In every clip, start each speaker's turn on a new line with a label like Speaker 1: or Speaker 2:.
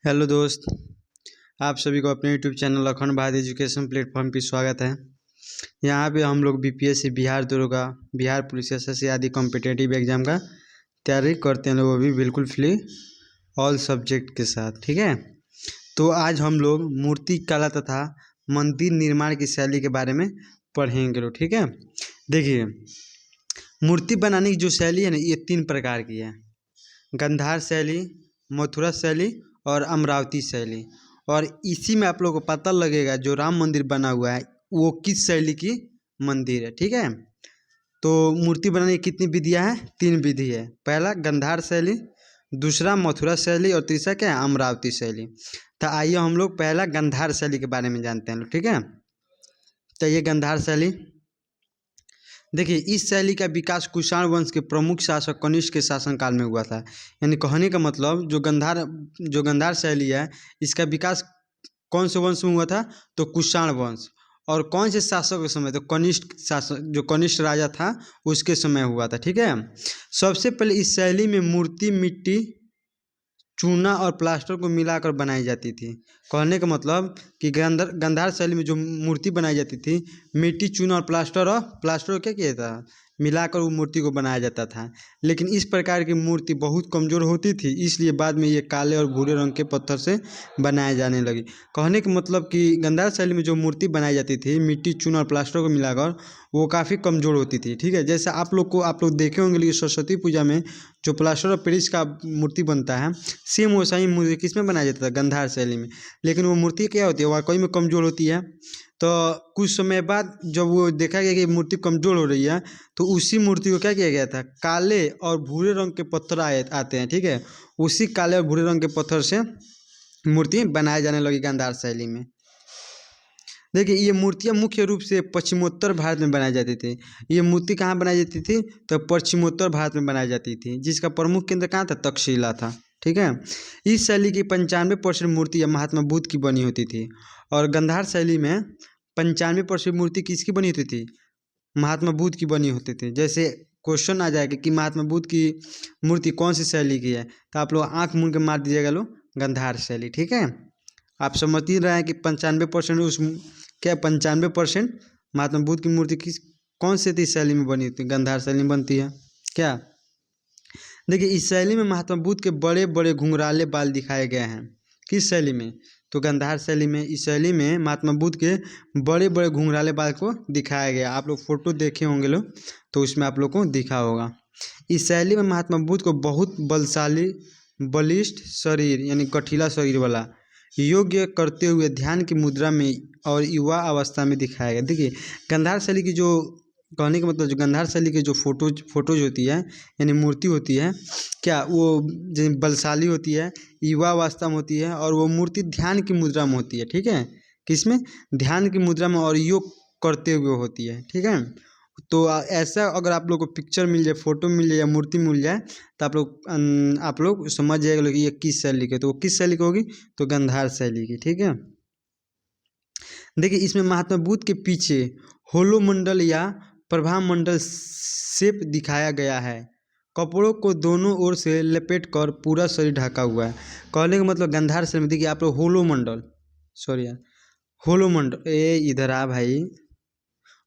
Speaker 1: Hello दोस्त, आप सभी को अपने यूट्यूब चैनल अखंड भारत एजुकेशन प्लेटफॉर्म पर स्वागत है। यहाँ पे हम लोग बीपीएससी, बिहार दरोगा, बिहार पुलिस, एसएससी आदि कॉम्पिटिटिव एग्जाम का तैयारी करते हैं, वो भी बिल्कुल फ्री ऑल सब्जेक्ट के साथ। ठीक है, तो आज हम लोग मूर्ति कला तथा मंदिर निर्माण की शैली के बारे में पढ़ेंगे लोग। ठीक है, देखिए मूर्ति बनाने की जो शैली है ना, ये 3 प्रकार की है। गंधार शैली, मथुरा शैली और अमरावती शैली। और इसी में आप लोगों को पता लगेगा जो राम मंदिर बना हुआ है वो किस शैली की मंदिर है। ठीक है, तो मूर्ति बनाने की कितनी विधियां हैं? 3 विधि है। पहला गंधार शैली, दूसरा मथुरा शैली और तीसरा क्या है? अमरावती शैली। तो आइए हम लोग पहला गंधार शैली के बारे में जानते हैं। ठीक है, तो ये गंधार शैली देखिए, इस शैली का विकास कुषाण वंश के प्रमुख शासक कनिष्क के शासनकाल में हुआ था। यानी कहने का मतलब जो गंधार शैली है, इसका विकास कौन से वंश में हुआ था? तो कुषाण वंश। और कौन से शासक के समय? तो कनिष्क शासक, जो कनिष्क राजा था उसके समय हुआ था। ठीक है, सबसे पहले इस शैली में मूर्ति मिट्टी, चूना और प्लास्टर को मिलाकर बनाई जाती थी। कहने का मतलब कि गंधार शैली में जो मूर्ति बनाई जाती थी, मिट्टी, चूना और प्लास्टर को क्या किया था? मिलाकर वो मूर्ति को बनाया जाता था। लेकिन इस प्रकार की मूर्ति बहुत कमज़ोर होती थी, इसलिए बाद में ये काले और भूरे रंग के पत्थर से बनाए जाने लगी। कहने का मतलब कि गंधार शैली में जो मूर्ति बनाई जाती थी, मिट्टी, चूना और प्लास्टर को मिलाकर, वो काफ़ी कमज़ोर होती थी। ठीक है, जैसे आप लोग देखे होंगे कि सरस्वती पूजा में जो प्लास्टर ऑफ पेरिस का मूर्ति बनता है, सेम वैसा ही मूर्ति किस में बनाया जाता था? गंधार शैली में। लेकिन वो मूर्ति क्या होती है? वाकई में कमज़ोर होती है। तो कुछ समय बाद जब वो देखा गया कि मूर्ति कमज़ोर हो रही है, तो उसी मूर्ति को क्या किया गया था? काले और भूरे रंग के पत्थर आते हैं। ठीक है, उसी काले और भूरे रंग के पत्थर से मूर्ति बनाए जाने लगी गंधार शैली में। देखिए, ये मूर्तियाँ मुख्य रूप से पश्चिमोत्तर भारत में बनाई जाती थी। ये मूर्ति कहाँ बनाई जाती थी? तो पश्चिमोत्तर भारत में बनाई जाती थी, जिसका प्रमुख केंद्र कहाँ था? तक्षशिला था। ठीक है, इस शैली की 95% मूर्तियाँ महात्मा बुद्ध की बनी होती थी। और गंधार शैली में 95% मूर्ति किसकी बनी होती थी? महात्मा बुद्ध की बनी होती थी। जैसे क्वेश्चन आ जाएगा कि महात्मा बुद्ध की मूर्ति कौन सी शैली की है, तो आप लोग आँख मूंद के मार दीजिएगा लो, गंधार शैली। ठीक है, आप समझ ही रहे हैं कि 95% उस क्या 95% महात्मा बुद्ध की मूर्ति कौन से थी शैली में बनी थी? गंधार शैली में बनती है क्या? देखिए, इस शैली में महात्मा बुद्ध के बड़े बड़े घुंघराले बाल दिखाए गए हैं। किस शैली में? तो गंधार शैली में। इस शैली में महात्मा बुद्ध के बड़े बड़े घुंघराले बाल को दिखाया गया। आप लोग फोटो देखे होंगे लोग, तो उसमें आप लोग को दिखा होगा। इस शैली में महात्मा बुद्ध को बहुत बलशाली, बलिष्ठ शरीर यानी गठीला शरीर वाला, योग्य करते हुए ध्यान की मुद्रा में और युवा अवस्था में दिखाया गया। देखिए, गंधार शैली की जो कहने का मतलब, जो गंधार शैली की जो फोटोज होती है, यानी मूर्ति होती है, क्या वो बलशाली होती है, युवा अवस्था में होती है, और वो मूर्ति ध्यान की मुद्रा में होती है। ठीक है, किसमें? ध्यान की मुद्रा में और योग करते हुए होती है। ठीक है, तो ऐसा अगर आप लोग को पिक्चर मिल जाए, फोटो मिल जाए या मूर्ति मिल जाए, तो आप लोग समझ जाएगा कि ये किस शैली की है। तो वो किस शैली की होगी? तो गंधार शैली की। ठीक है, देखिए, इसमें महात्मा बुद्ध के पीछे होलो मंडल या प्रभा मंडल शेप दिखाया गया है। कपड़ों को दोनों ओर से लपेट कर पूरा शरीर ढका हुआ है। कहने का मतलब गंधार शैली में देखिए आप लोग होलो मंडल, सॉरी यार, होलो मंडल, इधर आ भाई,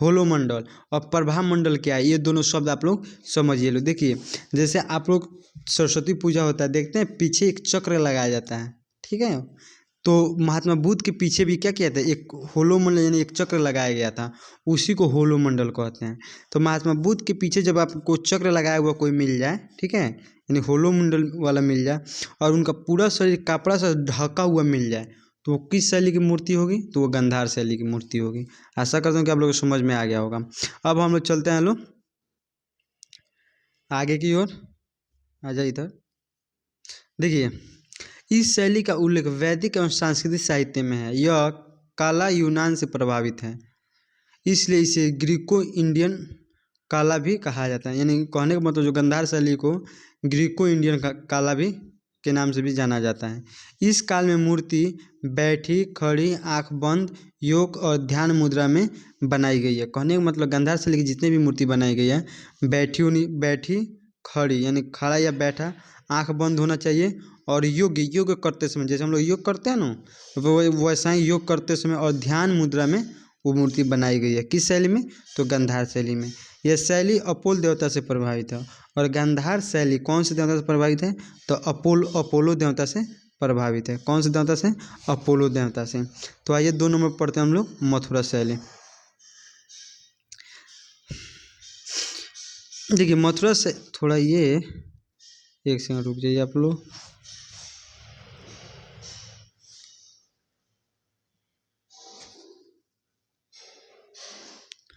Speaker 1: होलो मंडल और प्रभा मंडल क्या है, ये दोनों शब्द आप लोग समझिए लो। देखिए, जैसे आप लोग सरस्वती पूजा होता है, देखते हैं पीछे एक चक्र लगाया जाता है। ठीक है, तो महात्मा बुद्ध के पीछे भी क्या किया था? एक होलो मंडल यानी एक चक्र लगाया गया था, उसी को होलो मंडल कहते हैं। तो महात्मा बुद्ध के पीछे जब आपको चक्र लगाया हुआ कोई मिल जाए, ठीक है, यानी होलो मंडल वाला मिल जाए, और उनका पूरा शरीर कपड़ा से ढका हुआ मिल जाए, तो वो किस शैली की मूर्ति होगी? तो वो गंधार शैली की मूर्ति होगी। आशा करता हूँ कि आप लोगों को समझ में आ गया होगा। अब हम लोग चलते हैं लोग आगे की ओर। आ जाए इधर। देखिए, इस शैली का उल्लेख वैदिक एवं सांस्कृतिक साहित्य में है। यह काला यूनान से प्रभावित है, इसलिए इसे ग्रीको इंडियन काला भी कहा जाता है। यानी कहने का मतलब जो गंधार शैली को ग्रीको इंडियन काला भी के नाम से भी जाना जाता है। इस काल में मूर्ति बैठी, खड़ी, आंख बंद, योग और ध्यान मुद्रा में बनाई गई है। कहने का मतलब गंधार शैली की जितने भी मूर्ति बनाई गई है, बैठी, खड़ी यानी खड़ा या बैठा, आंख बंद होना चाहिए और योग करते समय, जैसे हम लोग योग करते हैं ना, तो वैसा ही योग करते समय और ध्यान मुद्रा में वो मूर्ति बनाई गई है। किस शैली में? तो गांधार शैली में। यह शैली अपोलो देवता से प्रभावित है। और गांधार शैली कौन से देवता से प्रभावित है? तो अपोलो देवता से प्रभावित है। कौन से देवता से? अपोलो देवता से। तो आइए 2 नंबर पढ़ते हैं हम लोग मथुरा शैली। देखिए मथुरा से थोड़ा ये, एक सेकंड रुक जाइए आप लोग।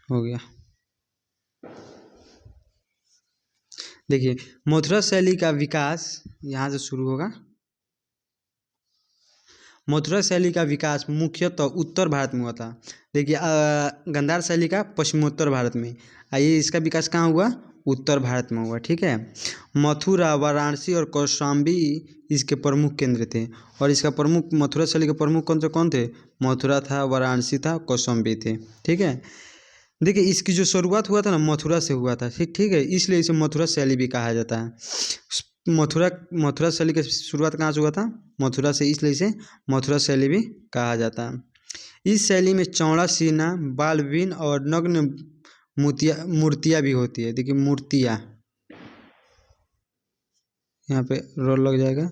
Speaker 1: हो गया। देखिए मथुरा शैली का विकास यहाँ से शुरू होगा। मथुरा शैली का विकास मुख्यतः उत्तर भारत में हुआ था। देखिए गांधार शैली का पश्चिमोत्तर भारत में, आइए इसका विकास कहाँ हुआ? उत्तर भारत में हुआ। ठीक है। मथुरा, वाराणसी और कौशाम्बी इसके प्रमुख केंद्र थे। और इसका प्रमुख, मथुरा शैली के प्रमुख कौन थे? मथुरा था, वाराणसी था, कौशाम्बी थे। ठीक है। देखिए इसकी जो शुरुआत हुआ था ना, मथुरा से हुआ था। ठीक है, इसलिए इसे मथुरा शैली भी कहा जाता है। मथुरा शैली की शुरुआत कहाँ से हुआ था? मथुरा से, इसलिए इसे मथुरा शैली भी कहा जाता है। इस शैली में चौड़ा सीना, बाल विहीन और नग्न मूर्तियाँ भी होती है। देखिए मूर्तियाँ, यहाँ पे रोल लग जाएगा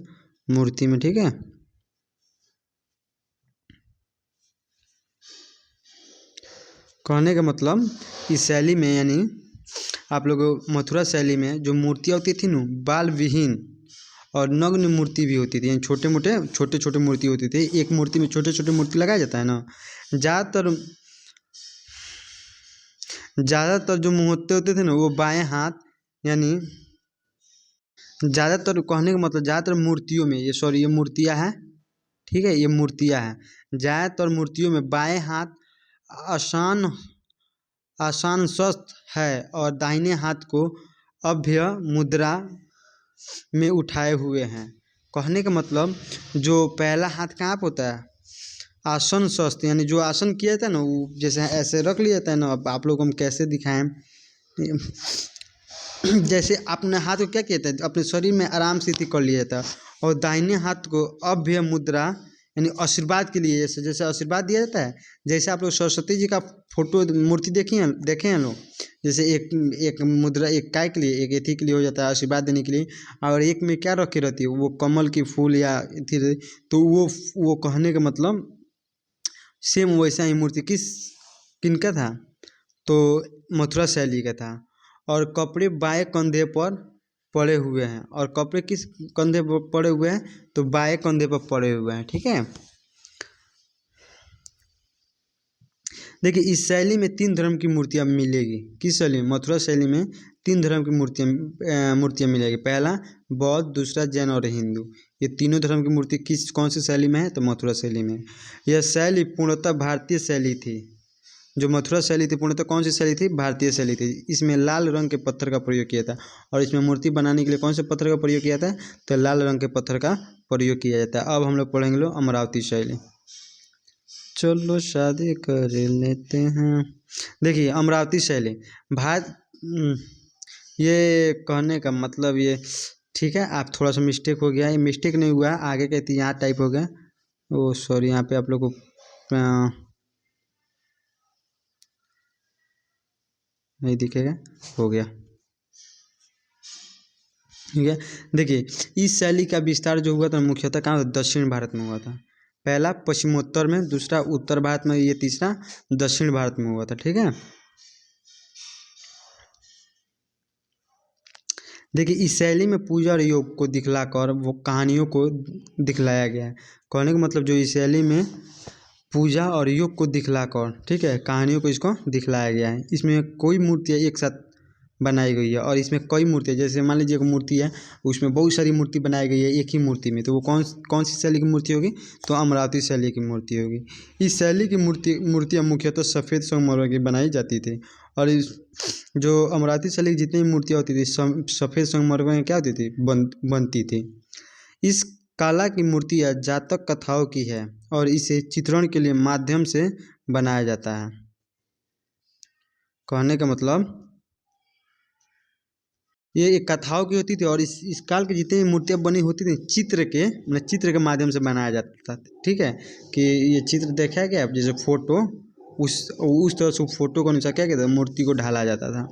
Speaker 1: मूर्ति में। ठीक है। कहने का मतलब इस शैली में, यानी आप लोग मथुरा शैली में जो मूर्तियाँ होती थी ना, बाल विहीन और नग्न मूर्ति भी होती थी। यानी छोटे छोटे मूर्ति होती थी। एक मूर्ति में छोटे छोटे मूर्ति लगाया जाता है ना। ज़्यादातर जो मूर्ति होते थे ना, वो बाएं हाथ, यानी ज़्यादातर, कहने का मतलब ज़्यादातर मूर्तियों में, ये मूर्तियाँ हैं। ठीक है, ये मूर्तियाँ हैं। ज़्यादातर मूर्तियों में बाएं हाथ आसान स्वस्थ है और दाहिने हाथ को अभय मुद्रा में उठाए हुए हैं। कहने का मतलब जो पहला हाथ कहाँ पे होता है? आसन स्वस्थ, यानी जो आसन किया था ना, वो जैसे ऐसे रख लिया था ना। अब आप लोग को हम कैसे दिखाएं? जैसे अपने हाथ को क्या किया था, अपने शरीर में आराम से कर लिया था। और दाहिने हाथ को अभय मुद्रा, यानी आशीर्वाद के लिए, जैसे आशीर्वाद दिया जाता है। जैसे आप लोग सरस्वती जी का फोटो, मूर्ति देखे हैं लोग। जैसे एक मुद्रा, एक काय के लिए, एक एथी के लिए हो जाता है, आशीर्वाद देने के लिए। और एक में क्या रखी रहती है? वो कमल की फूल या एथी। तो वो कहने का मतलब सेम वैसा ही मूर्ति किनका था? तो मथुरा शैली का था। और कपड़े बाएं कंधे पर पड़े हुए हैं। और कपड़े किस कंधे पर पड़े हुए हैं? तो बाएं कंधे पर पड़े हुए हैं। ठीक है। देखिए इस शैली में 3 धर्म की मूर्तियाँ मिलेगी। किस शैली में? मथुरा शैली में 3 धर्म की मूर्तियाँ मिलेगी। पहला बौद्ध, दूसरा जैन और हिंदू। ये तीनों धर्म की मूर्ति कौन सी शैली में है? तो मथुरा शैली में। यह शैली पूर्णतः भारतीय शैली थी। जो मथुरा शैली थी पूर्णतः कौन सी शैली थी? भारतीय शैली थी। इसमें लाल रंग के पत्थर का प्रयोग किया था। और इसमें मूर्ति बनाने के लिए कौन से पत्थर का प्रयोग किया था? तो लाल रंग के पत्थर का प्रयोग किया जाता है। अब हम लोग पढ़ेंगे अमरावती शैली। चलो शादी कर लेते हैं। देखिए अमरावती शैली ये कहने का मतलब ये, ठीक है, आप थोड़ा सा मिस्टेक हो गया। ये मिस्टेक नहीं हुआ, आगे कहती यहाँ टाइप हो गया। ओ सॉरी, यहाँ पे आप लोग को नहीं दिखेगा, हो गया। ठीक है। देखिए इस शैली का विस्तार जो हुआ था मुख्यतः कहाँ? दक्षिण भारत में हुआ था। पहला पश्चिमोत्तर में, दूसरा उत्तर भारत में, ये तीसरा दक्षिण भारत में हुआ था। ठीक है। देखिए इस शैली में पूजा और योग को दिखलाकर वो कहानियों को दिखलाया गया है। कहने का मतलब जो इस शैली में पूजा और योग को दिखलाकर, ठीक है, कहानियों को इसको दिखलाया गया है। इसमें कोई मूर्तियाँ एक साथ बनाई गई है। और इसमें कई मूर्तियाँ, जैसे मान लीजिए एक मूर्ति है, उसमें बहुत सारी मूर्ति बनाई गई है एक ही मूर्ति में। तो वो कौन सी शैली की मूर्ति होगी? तो अमरावती शैली की मूर्ति होगी। इस शैली की मूर्तियाँ मुख्यतः सफ़ेद संगमरमर की बनाई जाती थी। और इस जो अमरावती शैली की जितनी मूर्तियाँ होती थी, सफ़ेद संगमरमर में क्या होती थी? बनती थी। इस कला की मूर्तियाँ जातक कथाओं की है और इसे चित्रण के लिए माध्यम से बनाया जाता है। कहने का मतलब ये एक कथाओं की होती थी और इस काल की जितनी मूर्तियाँ बनी होती थी चित्र के माध्यम से बनाया जाता था। ठीक है, कि ये चित्र देखा गया जैसे फोटो उस तरह से फोटो को अनुसार क्या कहते हैं मूर्ति को ढाला जाता था।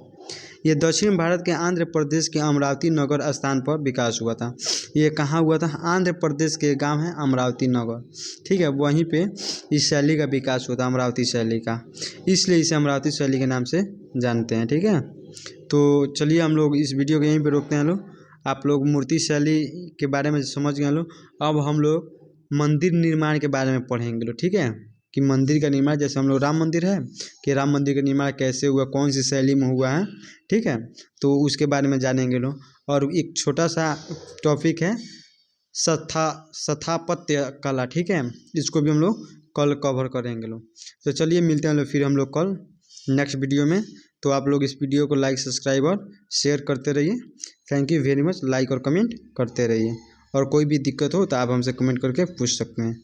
Speaker 1: ये दक्षिण भारत के आंध्र प्रदेश के अमरावती नगर स्थान पर विकास हुआ था। ये कहाँ हुआ था? आंध्र प्रदेश के गांव है अमरावती नगर। ठीक है, वहीं पे इस शैली का विकास हुआ था, अमरावती शैली का, इसलिए इसे अमरावती शैली के नाम से जानते हैं। ठीक है, तो चलिए हम लोग इस वीडियो को यहीं पे रोकते हैं। लोग आप लोग मूर्ति शैली के बारे में समझ गए लोग। अब हम लोग मंदिर निर्माण के बारे में पढ़ेंगे लोग। ठीक है, कि मंदिर का निर्माण, जैसे हम लोग राम मंदिर है कि राम मंदिर का निर्माण कैसे हुआ, कौन सी शैली में हुआ है। ठीक है, तो उसके बारे में जानेंगे लोग। और एक छोटा सा टॉपिक है स्थापत्य कला। ठीक है, इसको भी हम लोग कल कवर करेंगे लोग। तो चलिए मिलते हैं लोग फिर हम लोग कल नेक्स्ट वीडियो में। तो आप लोग इस वीडियो को लाइक सब्सक्राइब और शेयर करते रहिए। Thank you very much. Like और कमेंट करते रहिए और कोई भी दिक्कत हो तो आप हमसे कमेंट करके पूछ सकते हैं।